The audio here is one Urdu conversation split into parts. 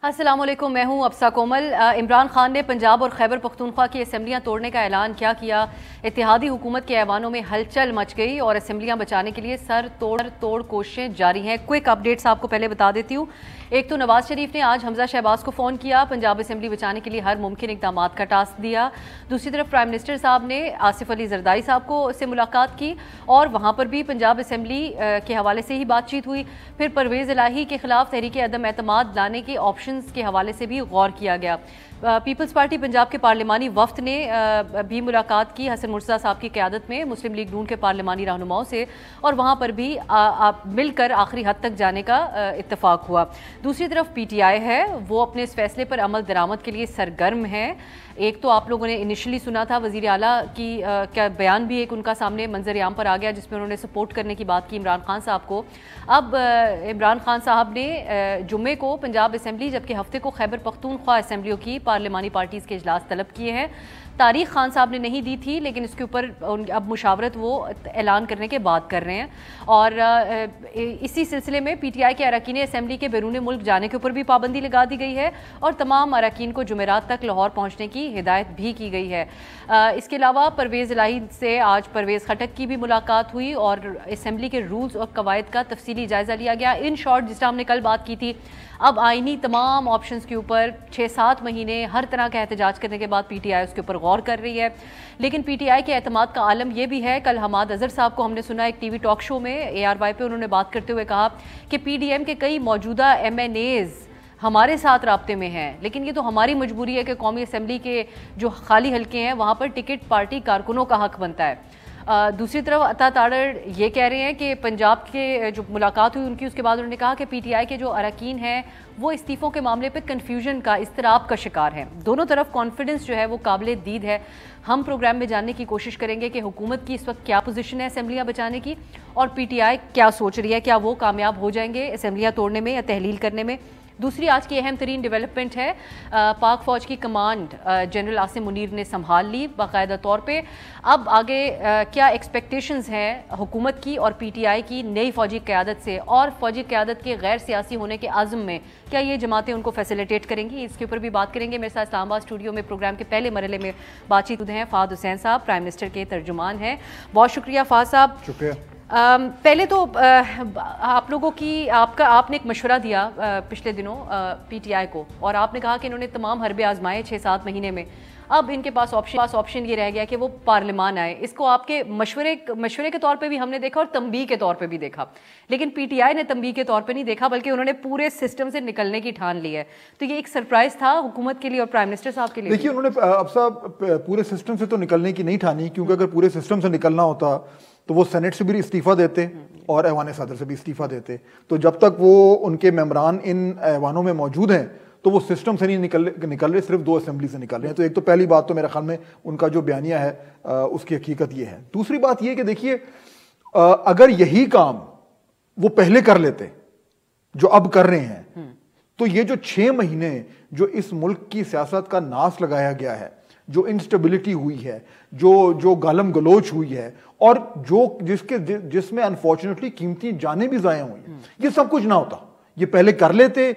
السلام علیکم، میں ہوں ابسا کومل۔ عمران خان نے پنجاب اور خیبر پختونخوا کی اسمبلیاں توڑنے کا اعلان کیا؟ اتحادی حکومت کے ایوانوں میں ہلچل مچ گئی اور اسمبلیاں بچانے کے لیے سر توڑ کوششیں جاری ہیں۔ کوئک اپڈیٹس آپ کو پہلے بتا دیتی ہوں۔ ایک تو نواز شریف نے آج حمزہ شہباز کو فون کیا، پنجاب اسمبلی بچانے کے لیے ہر ممکن اقدامات کا ٹاسک دیا۔ دوسری طرف پرائم منسٹر صاحب نے آصف علی زرداری صاحب سے ملاقات کی اور وہاں پر بھی پنجاب اسمبلی کے حوالے سے ہی بات چیت ہوئی۔ پھر پرویز الہی کے خلاف تحریک عدم اعتماد لانے کے آپشنز کے حوالے سے بھی غور کیا گیا۔ پیپلز پارٹی پنجاب کے پارلیمانی وفد نے بھی ملاقات کی حسن مرتضیٰ صاحب کی قیادت میں مسلم لیگ نون کے پارلیمانی رہنماؤں سے، اور وہاں پر بھی مل کر آخری حد تک جانے کا اتفاق ہوا۔ دوسری طرف پی ٹی آئی ہے، وہ اپنے اس فیصلے پر عمل درآمد کے لیے سرگرم ہے۔ ایک تو آپ لوگوں نے انیشلی سنا تھا وزیر اعلیٰ کی کیا بیان بھی ایک ان کا سامنے منظر عام پر آ گیا، جس میں انہوں نے سپورٹ کرنے کی بات کی عمران خان صاحب کو۔ اب عمران خان صاحب نے جمعے کو پنجاب اسمبلی جبکہ ہفتے کو خیبر پختونخوا اسمبلیوں کی پارلیمانی پارٹیز کے اجلاس طلب کیے ہیں۔ تاریخ خان صاحب نے نہیں دی تھی، لیکن اس کے اوپر اب مشاورت وہ اعلان کرنے کے بعد کر رہے ہیں، اور اسی سلسلے میں پی ٹی آئی کے اراکین اسمبلی کے بیرون ملک جانے کے اوپر بھی پابندی لگا دی گئی ہے اور تمام اراکین کو جمعرات تک لاہور پہنچنے کی ہدایت بھی کی گئی ہے۔ اس کے علاوہ پرویز الہی سے آج پرویز خٹک کی بھی ملاقات ہوئی اور اسمبلی کے رولز اور قواعد کا تفصیلی جائزہ لیا گیا۔ ان شارٹ، جس طرح ہم نے کل بات کی تھی، اب آئینی تمام آپشنز کے اوپر 6-7 مہینے ہر طرح کا احتجاج کرنے کے بعد پی ٹی آئی اس کے اوپر غور کر رہی ہے۔ لیکن پی ٹی آئی کے اعتماد کا عالم یہ بھی ہے، کل حماد اظہر صاحب کو ہم نے سنا ایک ٹی وی ٹاک شو میں ARY پہ، انہوں نے بات کرتے ہوئے کہا کہ پی ڈی ایم کے کئی موجودہ MNAs ہمارے ساتھ رابطے میں ہیں، لیکن یہ تو ہماری مجبوری ہے کہ قومی اسمبلی کے جو خالی حلقے ہیں وہاں پر ٹکٹ پارٹی کارکنوں کا حق بنتا ہے۔ دوسری طرف عطا تاڑر یہ کہہ رہے ہیں کہ پنجاب کے جو ملاقات ہوئی ان کی، اس کے بعد انہوں نے کہا کہ پی ٹی آئی کے جو اراکین ہیں وہ استعفوں کے معاملے پہ کنفیوژن کا، اضطراب کا شکار ہیں۔ دونوں طرف کانفیڈنس جو ہے وہ قابل دید ہے۔ ہم پروگرام میں جاننے کی کوشش کریں گے کہ حکومت کی اس وقت کیا پوزیشن ہے اسمبلیاں بچانے کی، اور پی ٹی آئی کیا سوچ رہی ہے، کیا وہ کامیاب ہو جائیں گے اسمبلیاں توڑنے میں یا تحلیل کرنے میں۔ دوسری آج کی اہم ترین ڈیولپمنٹ ہے، پاک فوج کی کمانڈ جنرل عاصم منیر نے سنبھال لی باقاعدہ طور پہ۔ اب آگے کیا ایکسپیکٹیشنز ہیں حکومت کی اور پی ٹی آئی کی نئی فوجی قیادت سے، اور فوجی قیادت کے غیر سیاسی ہونے کے عزم میں کیا یہ جماعتیں ان کو فیسیلیٹیٹ کریں گی؟ اس کے اوپر بھی بات کریں گے۔ میرے ساتھ اسلام آباد اسٹوڈیو میں پروگرام کے پہلے مرحلے میں بات چیت ہیں فہد حسین صاحب، پرائم منسٹر کے ترجمان ہیں۔ بہت شکریہ فہد صاحب۔ شکریہ۔ پہلے تو آپ لوگوں کی آپ نے ایک مشورہ دیا پچھلے دنوں پی ٹی آئی کو، اور آپ نے کہا کہ انہوں نے تمام حربے آزمائے 6-7 مہینے میں، اب ان کے پاس آپشن یہ رہ گیا کہ وہ پارلیمان آئے۔ اس کو آپ کے مشورے کے طور پہ بھی ہم نے دیکھا اور تنبیہ کے طور پہ بھی دیکھا، لیکن پی ٹی آئی نے تنبیہ کے طور پہ نہیں دیکھا بلکہ انہوں نے پورے سسٹم سے نکلنے کی ٹھان لی ہے۔ تو یہ ایک سرپرائز تھا حکومت کے لیے اور پرائم منسٹر صاحب کے لیے۔ دیکھیے، انہوں نے اب صاحب پورے سسٹم سے تو نکلنے کی نہیں ٹھانی، کیونکہ اگر پورے سسٹم سے نکلنا ہوتا تو وہ سینٹ سے بھی استعفیٰ دیتے اور ایوان صدر سے بھی استعفیٰ دیتے۔ تو جب تک وہ ان کے ممبران ان ایوانوں میں موجود ہیں تو وہ سسٹم سے نہیں نکل رہے، صرف 2 اسمبلی سے نکل رہے ہیں۔ تو ایک تو پہلی بات تو میرے خیال میں ان کا جو بیانیہ ہے اس کی حقیقت یہ ہے۔ دوسری بات یہ کہ دیکھیے، اگر یہی کام وہ پہلے کر لیتے جو اب کر رہے ہیں، تو یہ جو 6 مہینے جو اس ملک کی سیاست کا ناس لگایا گیا ہے، جو انسٹیبلٹی ہوئی ہے، جو گالم گلوچ ہوئی ہے، اور جس میں انفارچونیٹلی قیمتی جانیں بھی ضائع ہوئی ہیں، یہ سب کچھ نہ ہوتا۔ یہ پہلے کر لیتے۔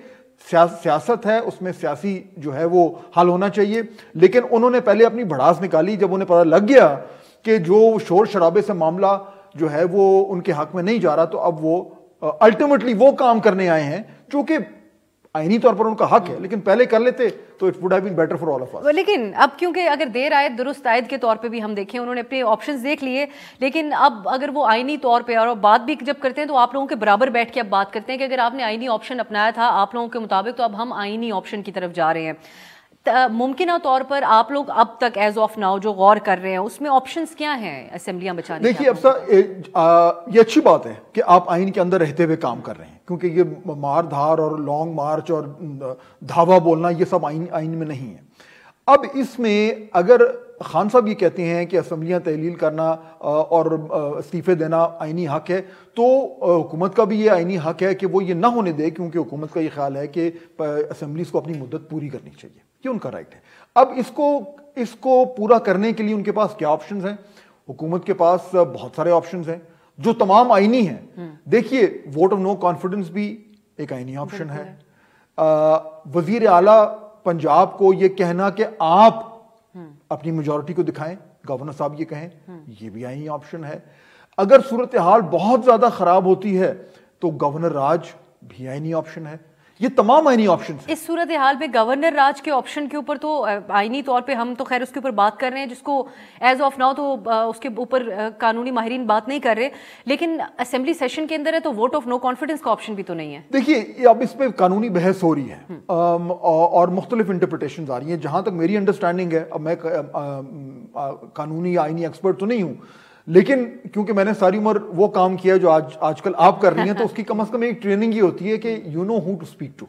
سیاست ہے، اس میں سیاسی جو ہے وہ حل ہونا چاہیے، لیکن انہوں نے پہلے اپنی بھڑاس نکالی جب انہیں پتہ لگ گیا کہ جو شور شرابے سے معاملہ جو ہے وہ ان کے حق میں نہیں جا رہا، تو اب وہ الٹیمیٹلی وہ کام کرنے آئے ہیں جو کہ آئینی طور پر ان کا حق ہے، لیکن پہلے کر لیتے تو it would have been better for all of us. لیکن اب کیونکہ اگر دیر آئے درست آئے کے طور پہ بھی ہم دیکھیں، انہوں نے اپنے آپشنز دیکھ لیے، لیکن اب اگر وہ آئینی طور پہ اور بات بھی جب کرتے ہیں تو آپ لوگوں کے برابر بیٹھ کے اب بات کرتے ہیں کہ اگر آپ نے آئینی آپشن اپنایا تھا آپ لوگوں کے مطابق، تو اب ہم آئینی آپشن کی طرف جا رہے ہیں۔ ممکنہ طور پر آپ لوگ اب تک ایز آف ناؤ جو غور کر رہے ہیں اس میں آپشنز کیا ہیں اسمبلیاں بچانے کے؟ دیکھیے اب یہ اچھی بات ہے کہ آپ آئین کے اندر رہتے ہوئے کام کر رہے ہیں، کیونکہ یہ مار دھار اور لانگ مارچ اور دھاوا بولنا یہ سب آئین میں نہیں ہے۔ اب اس میں اگر خان صاحب یہ کہتے ہیں کہ اسمبلیاں تحلیل کرنا اور استعفے دینا آئینی حق ہے، تو حکومت کا بھی یہ آئینی حق ہے کہ وہ یہ نہ ہونے دے، کیونکہ حکومت کا یہ خیال ہے کہ اسمبلیز کو اپنی مدت پوری کرنی چاہیے، یہ ان کا رائٹ ہے۔ اب اس کو پورا کرنے کے لیے ان کے پاس کیا آپشنز ہیں؟ حکومت کے پاس بہت سارے آپشنز ہیں جو تمام آئینی ہیں۔ دیکھیے، ووٹ آف نو کانفیڈنس بھی ایک آئینی آپشن ہے، وزیر اعلیٰ پنجاب کو یہ کہنا کہ آپ اپنی میجورٹی کو دکھائیں، گورنر صاحب یہ کہیں، یہ بھی آئینی آپشن ہے. اگر صورتحال بہت زیادہ خراب ہوتی ہے تو گورنر راج بھی آئینی آپشن ہے. یہ تمام آئینی آپشن اس صورتحال پہ گورنر راج کے آپشن کے اوپر تو آئینی طور پہ ہم تو خیر اس کے اوپر بات کر رہے ہیں، جس کو ایز آف ناؤ تو اس کے اوپر قانونی ماہرین بات نہیں کر رہے، لیکن اسمبلی سیشن کے اندر ہے تو ووٹ آف نو کانفیڈنس کا آپشن بھی تو نہیں ہے. دیکھیے اب اس پہ قانونی بحث ہو رہی ہے اور مختلف انٹرپریٹیشنز آ رہی ہیں. جہاں تک میری انڈرسٹینڈنگ ہے، اب میں قانونی یا آئینی ایکسپرٹ تو نہیں ہوں، لیکن کیونکہ میں نے ساری عمر وہ کام کیا جو آج کل آپ کر رہی ہیں، تو اس کی کم از کم ایک ٹریننگ یہ ہوتی ہے کہ you know how to speak to.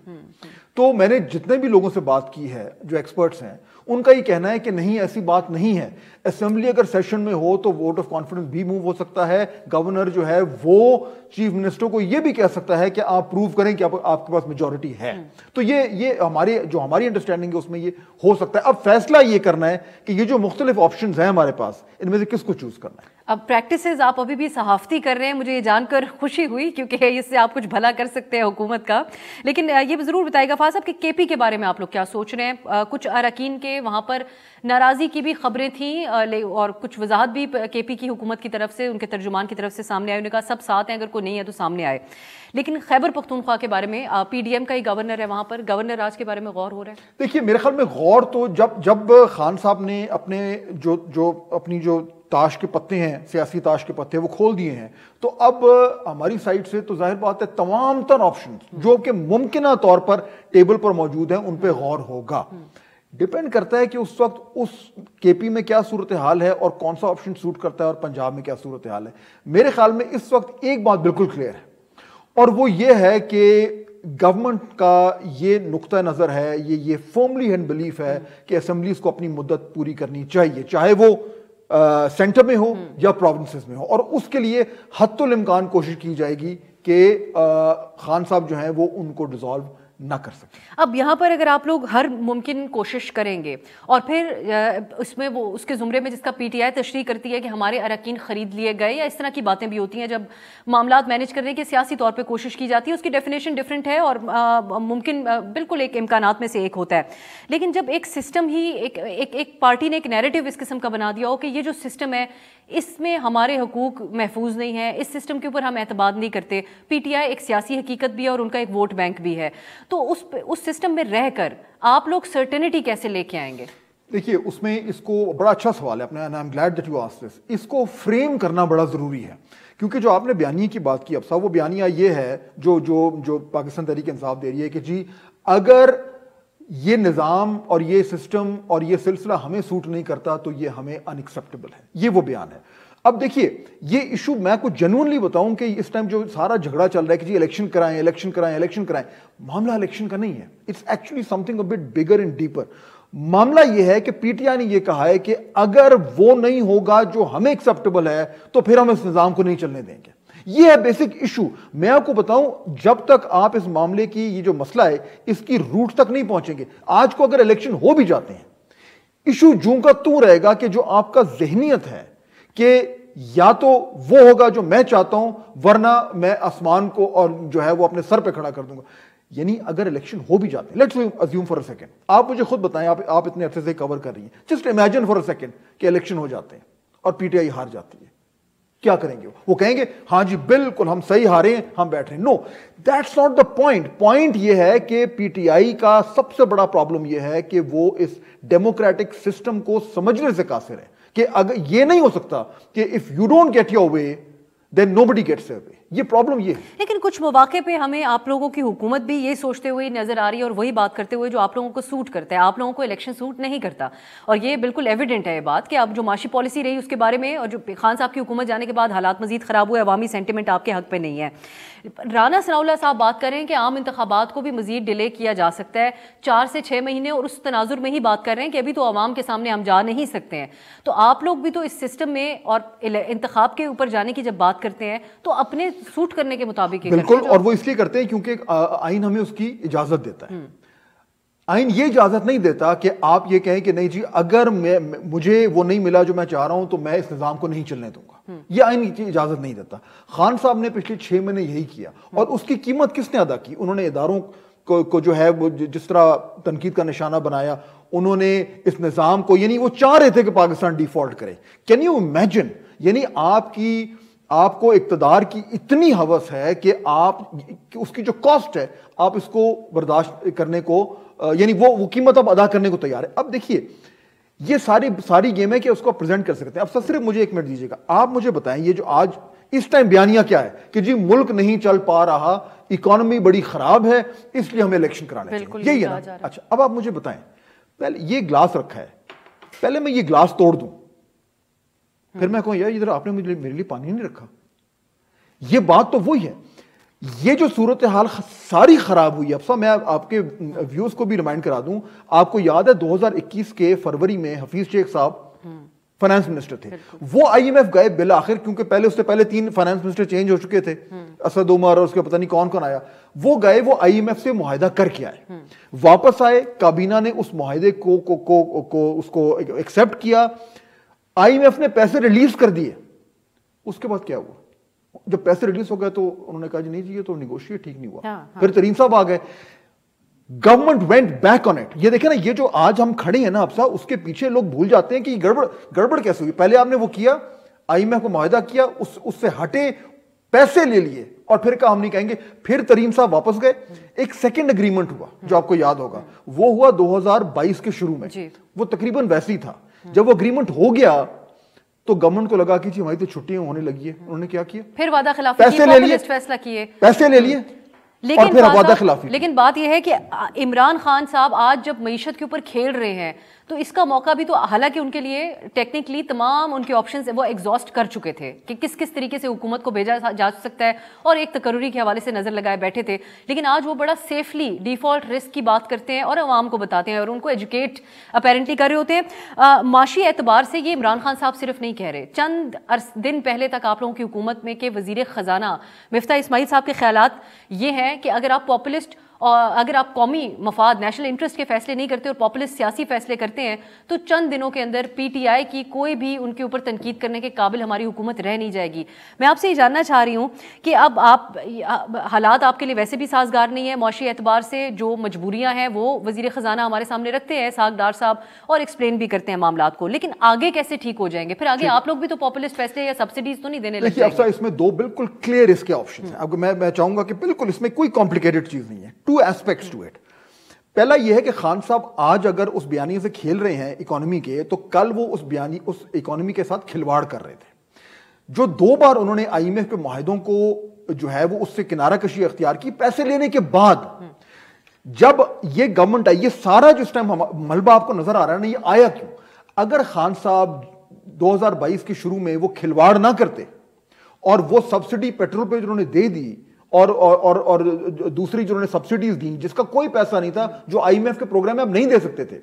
تو میں نے جتنے بھی لوگوں سے بات کی ہے جو ایکسپرٹس ہیں، ان کا یہ کہنا ہے کہ نہیں، ایسی بات نہیں ہے. اسمبلی اگر سیشن میں ہو تو ووٹ آف کانفیڈنس بھی موو ہو سکتا ہے. گورنر جو ہے وہ چیف منسٹر کو یہ بھی کہہ سکتا ہے کہ آپ پروو کریں کہ آپ کے پاس میجورٹی ہے. تو یہ ہماری انڈرسٹینڈنگ ہے اس میں یہ ہو سکتا ہے. اب فیصلہ یہ کرنا ہے کہ یہ جو مختلف آپشنز ہیں ہمارے پاس، ان میں سے کس کو چوز کرنا ہے. اب پریکٹسز آپ ابھی بھی صحافتی کر رہے ہیں، مجھے یہ جان کر خوشی ہوئی کیونکہ اس سے آپ کچھ بھلا کر سکتے ہیں حکومت کا. لیکن یہ بھی ضرور بتائے گا فاضل صاحب کہ کے پی کے بارے میں آپ لوگ کیا سوچ رہے ہیں؟ کچھ اراکین کے وہاں پر ناراضی کی بھی خبریں تھیں اور کچھ وضاحت بھی کے پی کی حکومت کی طرف سے، ان کے ترجمان کی طرف سے سامنے آئے. انہوں نے کہا سب ساتھ ہیں، اگر کوئی نہیں ہے تو سامنے آئے. لیکن خیبر پختونخوا کے بارے میں پی ڈی ایم کا ہی گورنر ہے وہاں پر، گورنر راج کے بارے میں غور ہو رہا ہے؟ دیکھیے میرے خیال میں غور تو جب خان صاحب نے اپنی جو تاش کے پتے ہیں، سیاسی تاش کے پتے وہ کھول دیے ہیں، تو اب ہماری سائٹ سے تو ظاہر بات ہے تمام تر آپشنز جو کہ ممکنہ طور پر ٹیبل پر موجود ہیں ان پہ غور ہوگا. ڈیپینڈ کرتا ہے کہ اس وقت اس کے پی میں کیا صورتحال ہے اور کون سا آپشن سوٹ کرتا ہے اور پنجاب میں کیا صورتحال ہے. میرے خیال میں اس وقت ایک بات بالکل کلیئر ہے، اور وہ یہ ہے کہ گورنمنٹ کا یہ نقطہ نظر ہے، یہ فرملی ہینڈ بلیف ہے کہ اسمبلیز کو اپنی مدت پوری کرنی چاہیے، چاہے وہ سینٹر میں ہو یا پروونسز میں ہو. اور اس کے لیے حتی الامکان کوشش کی جائے گی کہ خان صاحب جو ہیں وہ ان کو ڈیزالو نہ کر سکیں. اب یہاں پر اگر آپ لوگ ہر ممکن کوشش کریں گے اور پھر اس میں وہ اس کے زمرے میں جس کا پی ٹی آئی تشریح کرتی ہے کہ ہمارے اراکین خرید لیے گئے یا اس طرح کی باتیں بھی ہوتی ہیں جب معاملات مینیج کرنے کی سیاسی طور پہ کوشش کی جاتی ہے، اس کی ڈیفینیشن ڈفرینٹ ہے اور ممکن بالکل ایک امکانات میں سے ایک ہوتا ہے. لیکن جب ایک سسٹم ہی ایک پارٹی نے ایک نیریٹو اس قسم کا بنا دیا ہو کہ یہ جو سسٹم ہے اس میں ہمارے حقوق محفوظ نہیں ہیں، اس سسٹم کے اوپر ہم اعتماد نہیں کرتے، پی ٹی آئی ایک سیاسی حقیقت بھی ہے اور ان کا ایک ووٹ بینک بھی ہے، تو اس سسٹم میں رہ کر آپ لوگ سرٹینٹی کیسے لے کے آئیں گے؟ دیکھیے اس میں اس کو بڑا اچھا سوال ہے اپنا، and I'm glad that you asked this. اس کو فریم کرنا بڑا ضروری ہے، کیونکہ جو آپ نے بیانیے کی بات کی اب صاحب، وہ بیانیہ یہ ہے جو پاکستان تحریک انصاف دے رہی ہے کہ جی اگر یہ نظام اور یہ سسٹم اور یہ سلسلہ ہمیں سوٹ نہیں کرتا تو یہ ہمیں ان ایکسیپٹیبل ہے، یہ وہ بیان ہے. اب دیکھیے یہ ایشو میں کچھ جنونلی بتاؤں کہ اس ٹائم جو سارا جھگڑا چل رہا ہے کہ جی الیکشن کرائیں، معاملہ الیکشن کا نہیں ہے. It's actually something a bit bigger and deeper. معاملہ یہ ہے کہ پی ٹی آئی نے یہ کہا ہے کہ اگر وہ نہیں ہوگا جو ہمیں ایکسیپٹیبل ہے تو پھر ہم اس نظام کو نہیں چلنے دیں گے. یہ ہے بیسک ایشو. میں آپ کو بتاؤں جب تک آپ اس معاملے کی یہ جو مسئلہ ہے اس کی روٹ تک نہیں پہنچیں گے، آج کو اگر الیکشن ہو بھی جاتے ہیں ایشو جوں کا تو رہے گا کہ جو آپ کا ذہنیت ہے کہ یا تو وہ ہوگا جو میں چاہتا ہوں ورنہ میں آسمان کو اور جو ہے وہ اپنے سر پہ کھڑا کر دوں گا. یعنی اگر الیکشن ہو بھی جاتے ہیں، let's assume for a second, آپ مجھے خود بتائیں، آپ اتنے عرصے سے کور کر رہی ہیں، just imagine for a second کہ الیکشن ہو جاتے ہیں اور پی ٹی آئی ہار جاتی ہے، کیا کریں گے؟ وہ کہیں گے ہاں جی بالکل ہم صحیح ہارے ہیں، ہم بیٹھ رہے ہیں. No, that's not the point. Point یہ ہے کہ پی ٹی آئی کا سب سے بڑا پرابلم یہ ہے کہ وہ اس ڈیموکریٹک سسٹم کو سمجھنے سے قاصر ہے کہ اگر یہ نہیں ہو سکتا کہ if you don't get your way then nobody gets their way. یہ پرابلم یہ ہے. لیکن کچھ مواقع پہ ہمیں آپ لوگوں کی حکومت بھی یہ سوچتے ہوئے نظر آ رہی ہے اور وہی بات کرتے ہوئے جو آپ لوگوں کو سوٹ کرتا ہے. آپ لوگوں کو الیکشن سوٹ نہیں کرتا اور یہ بالکل ایویڈنٹ ہے یہ بات کہ اب جو معاشی پالیسی رہی اس کے بارے میں اور جو خان صاحب کی حکومت جانے کے بعد حالات مزید خراب ہوئے، عوامی سینٹیمنٹ آپ کے حق پہ نہیں ہے. رانا ثناء اللہ صاحب بات کر رہے ہیں کہ عام انتخابات کو بھی مزید ڈیلے کیا جا سکتا ہے 4 سے 6 مہینے، اور اس تناظر میں ہی بات کر رہے ہیں کہ ابھی تو عوام کے سامنے ہم جا نہیں سکتے ہیں. تو آپ لوگ بھی تو اس سسٹم میں اور انتخاب کے اوپر جانے کی جب بات کرتے ہیں تو اپنے سوٹ کرنے کے مطابق بالکل، اور وہ اس لیے کرتے ہیں کیونکہ آئین ہمیں اس کی اجازت دیتا ہے. آئین یہ اجازت نہیں دیتا کہ آپ یہ کہیں کہ نہیں جی اگر مجھے وہ نہیں ملا جو میں چاہ رہا ہوں تو میں اس نظام کو نہیں چلنے دوں گا. یہ آئین کی اجازت نہیں دیتا. خان صاحب نے پچھلے 6 مہینے یہی کیا، اور اس کی قیمت کس نے ادا کی؟ انہوں نے اداروں کو جو ہے وہ جس طرح تنقید کا نشانہ بنایا, انہوں نے اس نظام کو, یعنی وہ چاہ رہے تھے کہ پاکستان ڈیفالٹ کرے. کین یو امیجن, یعنی آپ کو اقتدار کی اتنی ہوس ہے کہ آپ اس کی جو کاسٹ ہے آپ اس کو برداشت کرنے کو, یعنی وہ قیمت آپ ادا کرنے کو تیار ہے. اب دیکھیے یہ ساری گیم ہے کہ اس کو پریزنٹ کر سکتے ہیں. اب صرف مجھے ایک منٹ دیجیے گا, آپ مجھے بتائیں یہ جو آج اس ٹائم بیانیہ کیا ہے کہ جی ملک نہیں چل پا رہا, اکانومی بڑی خراب ہے, اس لیے ہمیں الیکشن کرانا چاہیے, یہی ہے نا. اچھا اب آپ مجھے بتائیں, پہلے یہ گلاس رکھا ہے, پہلے میں یہ گلاس توڑ دوں, پھر میں کہوں یار ادھر آپ نے میرے لیے پانی نہیں رکھا. یہ بات تو وہی ہے. یہ جو صورتحال ساری خراب ہوئی ہے. افسا میں آپ کے ویوز کو بھی ریمائنڈ کرا دوں, آپ کو یاد ہے 2021 کے فروری میں حفیظ شیخ صاحب فائنانس منسٹر تھے, وہ آئی ایم ایف گئے بالآخر, کیونکہ اس سے پہلے 3 فائنانس منسٹر چینج ہو چکے تھے, اسد عمر اور اس کے پتہ نہیں کون آیا, وہ گئے, وہ آئی ایم ایف سے معاہدہ کر کے آئے, واپس آئے, کابینہ نے اس معاہدے کو ایکسپٹ کیا, آئی ایم ایف نے پیسے ریلیز کر دیے. اس کے بعد کیا ہوا, جب پیسے ریلیز ہو گئے تو انہوں نے کہا جی نہیں جی یہ تو نیگوشیٹ ٹھیک نہیں ہوا. پھر ترین صاحب آ گئے, government went back on it. یہ دیکھیں نا, یہ جو آج ہم کھڑے ہیں نا افسا, اس کے پیچھے لوگ بھول جاتے ہیں کہ یہ گڑبڑ کیسے ہوئی. پہلے آپ نے وہ کیا, آئی ایم ایف کو معاہدہ کیا, اس سے ہٹے, پیسے لے لیے, اور پھر کہا ہم نہیں کہیں گے. پھر ترین صاحب واپس گئے, ایک سیکنڈ اگریمنٹ ہوا جو آپ کو یاد ہوگا, وہ ہوا 2022 کے شروع میں, وہ تقریباً ویسے ہی تھا. جب وہ اگریمنٹ ہو گیا تو گورنمنٹ کو لگا کہ جی ہماری تو چھٹیاں ہونے لگی ہیں. انہوں نے کیا کیا, پھر وعدہ خلافی کی, پاپولسٹ فیصلہ کیے, پیسے لے لیے, لیکن بات یہ ہے کہ عمران خان صاحب آج جب معیشت کے اوپر کھیل رہے ہیں تو اس کا موقع بھی, تو حالانکہ ان کے لیے ٹیکنیکلی تمام ان کے آپشنز وہ ایگزاسٹ کر چکے تھے کہ کس طریقے سے حکومت کو بھیجا جا سکتا ہے, اور ایک تقرری کے حوالے سے نظر لگائے بیٹھے تھے, لیکن آج وہ بڑا سیفلی ڈیفالٹ رسک کی بات کرتے ہیں اور عوام کو بتاتے ہیں اور ان کو ایجوکیٹ اپیرنٹلی کر رہے ہوتے ہیں. معاشی اعتبار سے یہ عمران خان صاحب صرف نہیں کہہ رہے, چند دن پہلے تک آپ لوگوں کی حکومت میں کہ وزیر خزانہ مفتاح اسماعیل صاحب کے خیالات یہ ہیں کہ اگر آپ پاپولسٹ اور اگر آپ قومی مفاد نیشنل انٹرسٹ کے فیصلے نہیں کرتے اور پاپولسٹ سیاسی فیصلے کرتے ہیں تو چند دنوں کے اندر پی ٹی آئی کی کوئی بھی ان کے اوپر تنقید کرنے کے قابل ہماری حکومت رہ نہیں جائے گی. میں آپ سے یہ جاننا چاہ رہی ہوں کہ اب حالات آپ کے لیے ویسے بھی سازگار نہیں ہے معاشی اعتبار سے, جو مجبوریاں ہیں وہ وزیر خزانہ ہمارے سامنے رکھتے ہیں, ساغ ڈار صاحب, اور ایکسپلین بھی کرتے ہیں معاملات کو, لیکن آگے کیسے ٹھیک ہو جائیں گے؟ پھر آگے آپ لوگ بھی تو پاپولسٹ فیصلے یا سبسڈیز تو نہیں دینے لگ جائیں گے. اس میں 2 بالکل کلیئر اس کے آپشنز ہیں. اب میں چاہوں گا کہ بالکل اس میں کوئی کمپلیکیٹڈ چیز نہیں ہے. 2 ایسپیکٹس ٹو اٹ. پہلا یہ ہے کہ خان صاحب آج اگر اس بیانیے سے کھیل رہے ہیں اکانومی کے, تو کل وہ اس اکانومی کے ساتھ کھلواڑ کر رہے تھے. جو 2 بار انہوں نے آئی ایم ایف کے معاہدوں کو جو ہے وہ اس سے کنارہ کشی اختیار کی پیسے لینے کے بعد, جب یہ گورنمنٹ آئی, یہ سارا جو اس ٹائم ملبہ آپ کو نظر آ رہا ہے نا, یہ آیا کیوں؟ اگر خان صاحب 2022 کے شروع میں وہ کھلواڑ نہ کرتے اور وہ سبسڈی پیٹرول پہ انہوں نے دے دی اور دوسری جو انہوں نے سبسڈیز دیں جس کا کوئی پیسہ نہیں تھا, جو آئی ایم ایف کے پروگرام میں اب نہیں دے سکتے تھے,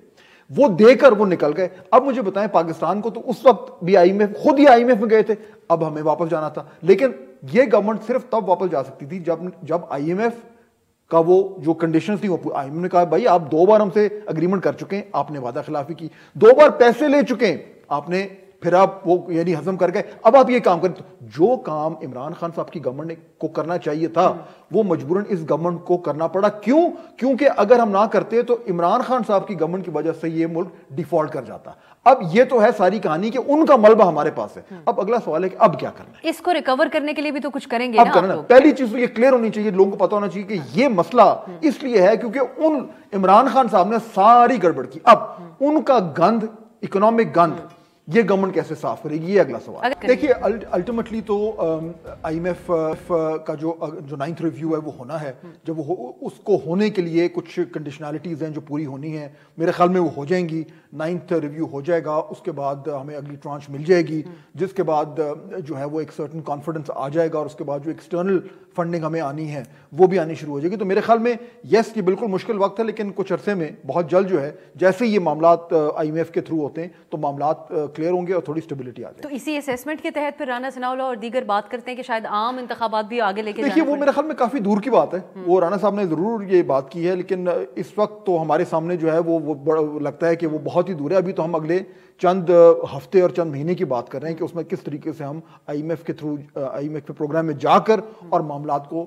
وہ دے کر وہ نکل گئے. اب مجھے بتائیں پاکستان کو تو اس وقت بھی آئی ایم ایف, خود ہی آئی ایم ایف میں گئے تھے, اب ہمیں واپس جانا تھا, لیکن یہ گورنمنٹ صرف تب واپس جا سکتی تھی جب آئی ایم ایف کا وہ جو کنڈیشنز تھی, وہ آئی ایم ایف نے کہا بھائی آپ 2 بار ہم سے اگریمنٹ کر چکے ہیں, آپ نے وعدہ خلافی کی, 2 بار پیسے لے چکے ہیں آپ نے, پھر آپ وہ یعنی ہضم کر گئے, اب آپ یہ کام کریں. جو کام عمران خان صاحب کی گورنمنٹ کو کرنا چاہیے تھا وہ مجبوراً اس گورنمنٹ کو کرنا پڑا. کیوں؟ کیونکہ اگر ہم نہ کرتے تو عمران خان صاحب کی گورنمنٹ کی وجہ سے یہ ملک ڈیفالٹ کر جاتا. اب یہ تو ہے ساری کہانی کہ ان کا ملبہ ہمارے پاس ہے. اب اگلا سوال ہے کہ اب کیا کرنا ہے, اس کو ریکور کرنے کے لیے بھی تو کچھ کریں گے اب کرنا. پہلی چیز تو یہ کلیئر ہونی چاہیے, لوگوں کو پتا ہونا چاہیے کہ یہ مسئلہ اس لیے ہے کیونکہ عمران خان صاحب نے ساری گڑبڑ کی. اب ان کا گند, اکنامک گند, یہ گورنمنٹ کیسے صاف کرے گی, یہ اگلا سوال. دیکھیے الٹیمیٹلی تو آئی ایم ایف کا جو 9th ریویو ہے وہ ہونا ہے. جب وہ اس کو ہونے کے لیے کچھ کنڈیشنالٹیز ہیں جو پوری ہونی ہیں, میرے خیال میں وہ ہو جائیں گی. 9th ریویو ہو جائے گا, اس کے بعد ہمیں اگلی ٹرانچ مل جائے گی, جس کے بعد جو ہے وہ ایک سرٹن کانفیڈنس آ جائے گا, اور اس کے بعد جو ایکسٹرنل فنڈنگ ہمیں آنی ہے وہ بھی آنی شروع ہو جائے گی. تو میرے خیال میں یس یہ بالکل مشکل وقت ہے, لیکن کچھ عرصے میں بہت جلد جو ہے جیسے یہ معاملات آئی ایم ایف کے تھرو ہوتے ہیں تو معاملات کلیئر ہوں گے اور تھوڑی اسٹیبلٹی آ جائے. تو اسی اسیسمنٹ کے تحت پھر رانا ثناء اللہ اور دیگر بات کرتے ہیں کہ شاید عام انتخابات بھی آگے لے کے دیکھیے وہ میرے خیال میں کافی دور کی بات ہے. وہ رانا صاحب نے ضرور یہ بات کی ہے, لیکن اس وقت تو ہمارے سامنے جو ہے وہ لگتا ہے کہ وہ بہت ہی دور ہے. ابھی تو ہم اگلے چند ہفتے اور چند مہینے کی بات کر رہے ہیں کہ اس میں کس طریقے سے ہم آئی ایم ایف کے تھرو آئی ایم ایف کے پروگرام میں جا کر اور معاملات کو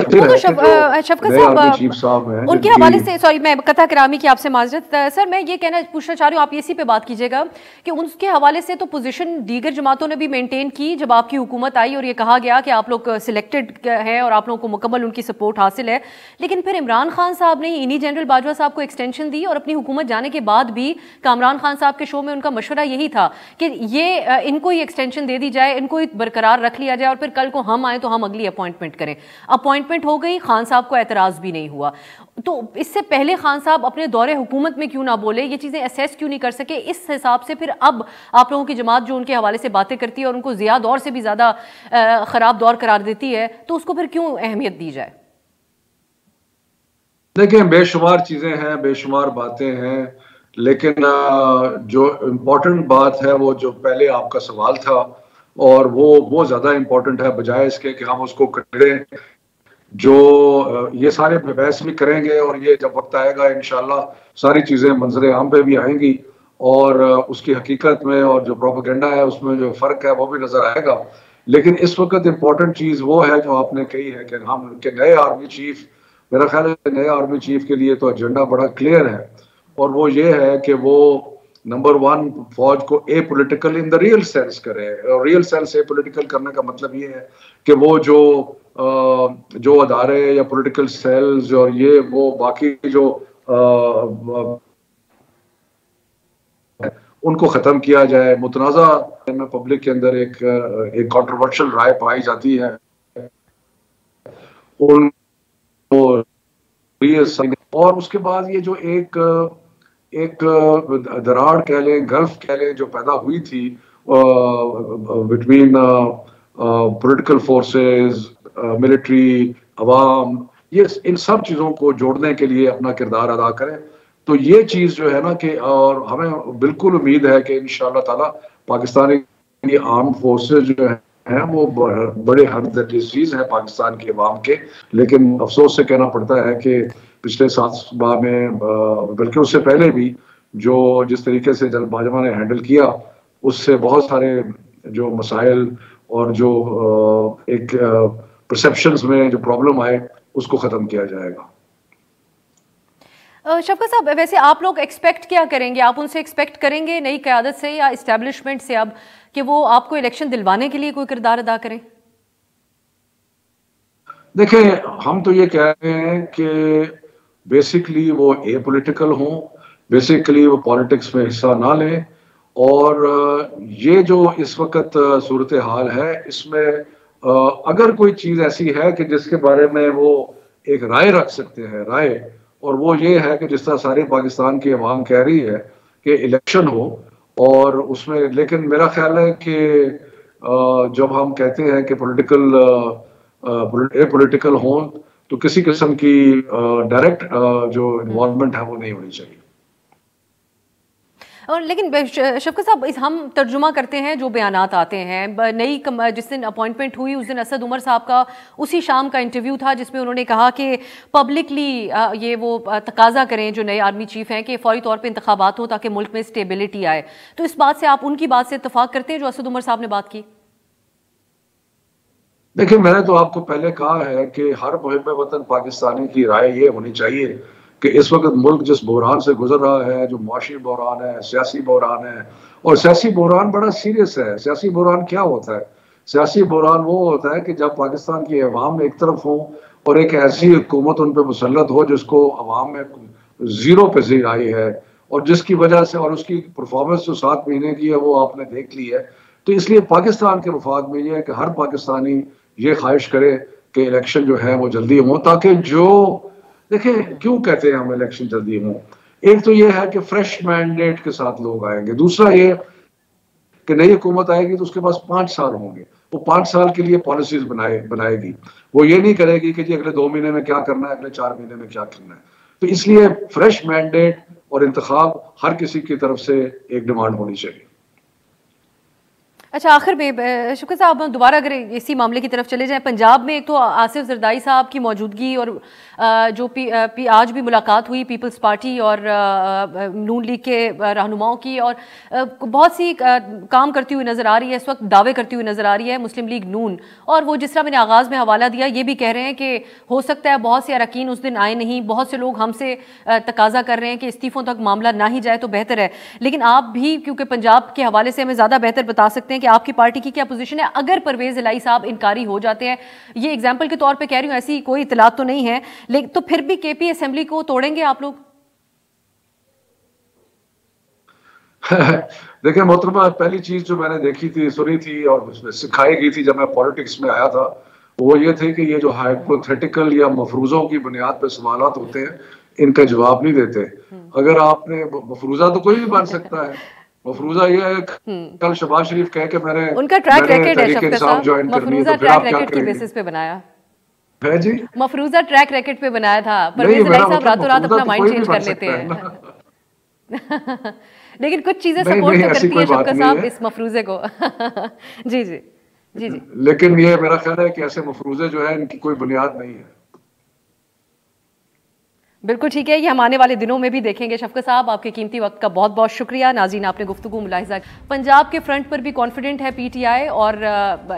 وہ تو شفقت صاحب ان کے حوالے سے سوری میں قطع کرامی کی آپ سے معذرت سر میں یہ پوچھنا چاہ رہی ہوں آپ اسی پہ بات کیجیے گا کہ ان کے حوالے سے تو پوزیشن دیگر جماعتوں نے بھی مینٹین کی جب آپ کی حکومت آئی اور یہ کہا گیا کہ آپ لوگ سلیکٹڈ ہے اور آپ لوگوں کو مکمل ان کی سپورٹ حاصل ہے، لیکن پھر عمران خان صاحب نے انہی جنرل باجوہ صاحب کو ایکسٹینشن دی اور اپنی حکومت جانے کے بعد بھی کامران خان صاحب کے شو میں ان کا مشورہ یہی تھا کہ یہ ان کو ہی ایکسٹینشن دے دی جائے، ان کو ہی برقرار رکھ لیا جائے اور پھر کل کو ہم آئیں تو ہم اگلی اپوائنٹمنٹ کریں۔ اپوائنٹمنٹ ہو گئی، خان صاحب کو اعتراض بھی نہیں ہوا، تو اس سے پہلے خان صاحب اپنے دور حکومت میں کیوں نہ بولے، یہ چیزیں اسیس کیوں نہیں کر سکے؟ اس حساب سے پھر اب آپ لوگوں کی جماعت جو ان کے حوالے سے باتیں کرتی ہے اور ان کو ضیاء دور سے بھی زیادہ خراب دور قرار دیتی ہے، تو اس کو پھر کیوں اہمیت دی جائے؟ دیکھیں بے شمار چیزیں ہیں، بے شمار باتیں ہیں، لیکن جو امپورٹنٹ بات ہے وہ جو پہلے آپ کا سوال تھا اور وہ زیادہ امپورٹنٹ ہے بجائے اس کے کہ ہم اس کو کریں، جو یہ سارے بحث بھی کریں گے اور یہ جب وقت آئے گا انشاءاللہ ساری چیزیں منظر عام پہ بھی آئیں گی اور اس کی حقیقت میں اور جو پروپیگنڈا ہے اس میں جو فرق ہے وہ بھی نظر آئے گا۔ لیکن اس وقت امپورٹنٹ چیز وہ ہے جو آپ نے کہی ہے کہ نئے آرمی چیف، میرا خیال ہے نئے آرمی چیف کے لیے تو ایجنڈا بڑا کلیئر ہے اور وہ یہ ہے کہ وہ نمبر 1 فوج کو a political in the real sense کرے، اور ریئل سینس اے پولیٹیکل کرنے کا مطلب یہ ہے کہ وہ جو ادارے یا پولیٹیکل سیلز اور یہ وہ باقی جو ان کو ختم کیا جائے۔ متنازع میں پبلک کے اندر ایک کنٹروورشل رائے پائی جاتی ہے ان اور اس کے بعد یہ جو ایک دراڑ کہہ لیں، گلف کہہ لیں جو پیدا ہوئی تھی بٹوین پولیٹیکل فورسز، ملٹری، عوام، یہ ان سب چیزوں کو جوڑنے کے لیے اپنا کردار ادا کریں، تو یہ چیز جو ہے نا کہ اور ہمیں بالکل امید ہے کہ انشاءاللہ تعالی پاکستانی آرم فورسز جو ہیں وہ بڑے حد عزیز ہیں پاکستان کے عوام کے، لیکن افسوس سے کہنا پڑتا ہے کہ پچھلے 7 ماہ میں بلکہ اس سے پہلے بھی جس طریقے سے جنرل باجوہ نے ہینڈل کیا اس سے بہت سارے جو مسائل اور جو ایک پرسیپشنز میں جو پرابلم آئے اس کو ختم کیا جائے گا۔ شفقت صاحب ویسے آپ لوگ ایکسپیکٹ کیا کریں گے؟ آپ ان سے ایکسپیکٹ کریں گے نئی قیادت سے یا اسٹیبلشمنٹ سے اب کہ وہ آپ کو الیکشن دلوانے کے لیے کوئی کردار ادا کریں؟ دیکھیں ہم تو یہ کہہ رہے ہیں کہ بیسکلی وہ اے پولیٹیکل ہوں، بیسکلی وہ پالیٹکس میں حصہ نہ لیں، اور یہ جو اس وقت صورتحال ہے اس میں اگر کوئی چیز ایسی ہے کہ جس کے بارے میں وہ ایک رائے رکھ سکتے ہیں رائے، اور وہ یہ ہے کہ جس طرح سارے پاکستان کی عوام کہہ رہی ہے کہ الیکشن ہو، اور اس میں لیکن میرا خیال ہے کہ جب ہم کہتے ہیں کہ پولیٹیکل ہوں تو کسی قسم کی ڈائریکٹ جو انوالومنٹ ہے وہ نہیں ہونی چاہیے۔ اور لیکن شفقت صاحب ہم ترجمہ کرتے ہیں جو بیانات آتے ہیں، نئی جس دن اپوائنٹمنٹ ہوئی اس دن اسد عمر صاحب کا اسی شام کا انٹرویو تھا جس میں انہوں نے کہا کہ پبلکلی یہ وہ تقاضا کریں جو نئے آرمی چیف ہیں کہ فوری طور پہ انتخابات ہوں تاکہ ملک میں اسٹیبلٹی آئے، تو اس بات سے آپ ان کی بات سے اتفاق کرتے ہیں جو اسد عمر صاحب نے بات کی؟ دیکھیں میں نے تو آپ کو پہلے کہا ہے کہ ہر محب وطن پاکستانی کی رائے یہ ہونی چاہیے کہ اس وقت ملک جس بحران سے گزر رہا ہے، جو معاشی بحران ہے، سیاسی بحران ہے، اور سیاسی بحران بڑا سیریس ہے۔ سیاسی بحران کیا ہوتا ہے؟ سیاسی بحران وہ ہوتا ہے کہ جب پاکستان کی عوام ایک طرف ہوں اور ایک ایسی حکومت ان پہ مسلط ہو جس کو عوام میں زیرو پہ زیر آئی ہے، اور جس کی وجہ سے اور اس کی پرفارمنس جو 7 مہینے کی ہے وہ آپ نے دیکھ لی ہے۔ تو اس لیے پاکستان کے مفاد میں یہ ہے کہ ہر پاکستانی یہ خواہش کرے کہ الیکشن جو ہے وہ جلدی ہوں، تاکہ دیکھیں کیوں کہتے ہیں ہم الیکشن جلدی ہوں، ایک تو یہ ہے کہ فریش مینڈیٹ کے ساتھ لوگ آئیں گے، دوسرا یہ کہ نئی حکومت آئے گی تو اس کے پاس 5 سال ہوں گے، وہ 5 سال کے لیے پالیسیز بنائے گی، وہ یہ نہیں کرے گی کہ جی اگلے 2 مہینے میں کیا کرنا ہے، اگلے 4 مہینے میں کیا کرنا ہے۔ تو اس لیے فریش مینڈیٹ اور انتخاب ہر کسی کی طرف سے ایک ڈیمانڈ ہونی چاہیے۔ اچھا آخر میں شکر صاحب دوبارہ اگر اسی معاملے کی طرف چلے جائیں، پنجاب میں ایک تو آصف زرداری صاحب کی موجودگی اور جو آج بھی ملاقات ہوئی پیپلز پارٹی اور نون لیگ کے رہنماؤں کی، اور بہت سی کام کرتی ہوئی نظر آ رہی ہے اس وقت، دعوے کرتی ہوئی نظر آ رہی ہے مسلم لیگ نون، اور وہ جس طرح میں نے آغاز میں حوالہ دیا یہ بھی کہہ رہے ہیں کہ ہو سکتا ہے بہت سے اراکین اس دن آئے نہیں، بہت سے لوگ ہم سے تقاضا کر رہے ہیں کہ استعفوں تک معاملہ نہ ہی جائے تو بہتر ہے، لیکن آپ بھی کیونکہ پنجاب کے حوالے سے ہمیں زیادہ بہتر بتا سکتے ہیں کہ آپ کی پارٹی کی کیا پوزیشن ہے اگر پرویز الہی صاحب انکاری ہو جاتے ہیں؟ یہ ایگزامپل کے طور پہ کہہ رہی ہوں، ایسی کوئی اطلاعات تو نہیں ہے، لیکن تو پھر بھی کے پی اسمبلی کو توڑیں گے آپ لوگ؟ دیکھیں محترمہ، پہلی چیز جو میں نے دیکھی تھی، سنی تھی اور سکھائی گئی تھی جب میں پولیٹکس میں آیا تھا، وہ یہ تھے کہ یہ جو ہائپوتھیٹیکل یا مفروضوں کی بنیاد پہ سوالات ہوتے ہیں ان کا جواب نہیں دیتے۔ اگر آپ نے مفروضہ تو کوئی بھی بن سکتا ہے، مفروضہ یہ ہے کل شہباز شریف کہہ کہ میں نے ان کا ٹریک ریکارڈ ہے تحریک انصاف جوائن کرنی ہے تو پھر آپ کیا ریکارڈ کی کریں گے؟ بیسس پہ بنایا ہے جی، مفروضہ ٹریک ریکارڈ پہ بنایا تھا، پرویز الہی صاحب راتوں رات اپنا مائنڈ چینج کر لیتے ہیں لیکن کچھ چیزیں سپورٹ تو کرتی ہیں شفقت صاحب اس مفروضے کو جی جی جی جی، لیکن یہ میرا خیال ہے کہ ایسے مفروضے جو ہے ان کی کوئی بنیاد نہیں ہے۔ بالکل ٹھیک ہے، یہ ہم آنے والے دنوں میں بھی دیکھیں گے۔ شفقت صاحب آپ کے قیمتی وقت کا بہت بہت شکریہ۔ ناظرین آپ نے گفتگو ملاحظہ، پنجاب کے فرنٹ پر بھی کانفیڈنٹ ہے پی ٹی آئی، اور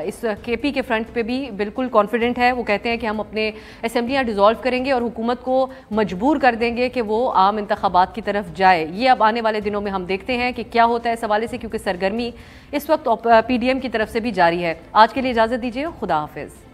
اس کے پی کے فرنٹ پہ بھی بالکل کانفیڈنٹ ہے، وہ کہتے ہیں کہ ہم اپنے اسمبلیاں ڈیزالو کریں گے اور حکومت کو مجبور کر دیں گے کہ وہ عام انتخابات کی طرف جائے۔ یہ اب آنے والے دنوں میں ہم دیکھتے ہیں کہ کیا ہوتا ہے اس حوالے سے، کیونکہ سرگرمی اس وقت پی ڈی ایم کی طرف سے بھی جاری ہے۔ آج کے لیے اجازت دیجیے، خدا حافظ۔